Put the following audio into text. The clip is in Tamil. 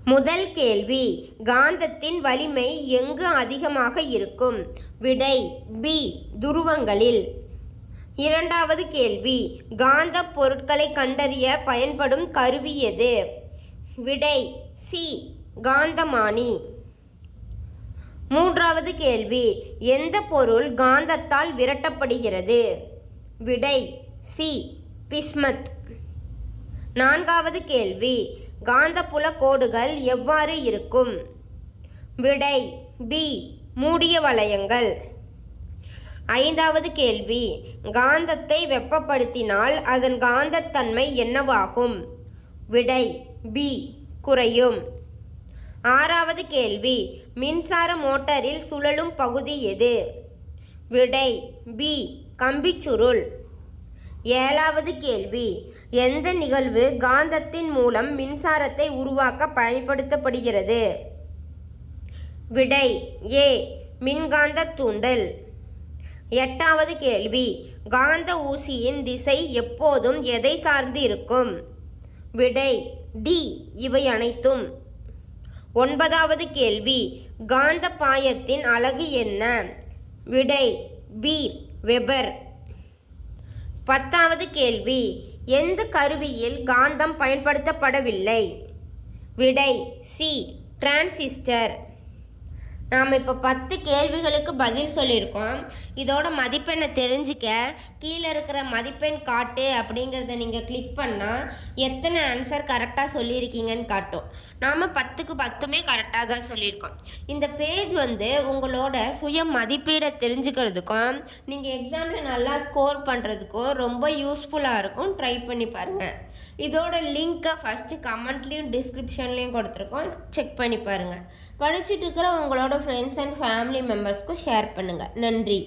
முதல் கேள்வி, காந்தத்தின் வலிமை எங்கு அதிகமாக இருக்கும்? விடை பி, துருவங்களில். இரண்டாவது கேள்வி, காந்த பொருட்களை கண்டறிய பயன்படும் கருவி எது? விடை சி, காந்தமானி. மூன்றாவது கேள்வி, எந்த பொருள் காந்தத்தால் விரட்டப்படுகிறது? விடை சி, பிஸ்மத். நான்காவது கேள்வி, காந்தப்புல கோடுகள் எவ்வாறு இருக்கும்? விடை பி, மூடிய வளையங்கள். ஐந்தாவது கேள்வி, காந்தத்தை வெப்பப்படுத்தினால் அதன் காந்தத்தன்மை என்னவாகும்? விடை பி, குறையும். ஆறாவது கேள்வி, மின்சார மோட்டாரில் சுழலும் பகுதி எது? விடை பி, கம்பிச்சுருள். ஏழாவது கேள்வி, எந்த நிகழ்வு காந்தத்தின் மூலம் மின்சாரத்தை உருவாக்க பயன்படுத்தப்படுகிறது? விடை ஏ, மின்காந்த தூண்டல். எட்டாவது கேள்வி, காந்த ஊசியின் திசை எப்போதும் எதை சார்ந்து இருக்கும்? விடை டி, இவை அனைத்தும். ஒன்பதாவது கேள்வி, காந்த பாயத்தின் அலகு என்ன? விடை பி, வெபர். பத்தாவது கேள்வி, எந்த கருவியில் காந்தம் பயன்படுத்தப்படவில்லை? விடை சி, டிரான்சிஸ்டர். நாம் இப்போ 10 கேள்விகளுக்கு பதில் சொல்லியிருக்கோம். இதோட மதிப்பெண்ணை தெரிஞ்சிக்க கீழே இருக்கிற மதிப்பெண் காட்டு அப்படிங்கிறத நீங்கள் கிளிக் பண்ணால் எத்தனை ஆன்சர் கரெக்டாக சொல்லியிருக்கீங்கன்னு காட்டும். நாம் 10க்கு 10மே கரெக்டாக தான் சொல்லியிருக்கோம். இந்த பேஜ் உங்களோட சுய மதிப்பீடை தெரிஞ்சுக்கிறதுக்கும் நீங்கள் எக்ஸாமில் நல்லா ஸ்கோர் பண்ணுறதுக்கும் ரொம்ப யூஸ்ஃபுல்லாக இருக்கும். ட்ரை பண்ணி பாருங்கள். இதோட லிங்க்கை ஃபஸ்ட்டு கமெண்ட்லேயும் டிஸ்கிரிப்ஷன்லேயும் கொடுத்துருக்கோம். செக் பண்ணி பாருங்கள். படிச்சுட்டு இருக்கிற உங்களோட ஃப்ரெண்ட்ஸ் அண்ட் ஃபேமிலி மெம்பர்ஸ்க்கும் ஷேர் பண்ணுங்கள். நன்றி.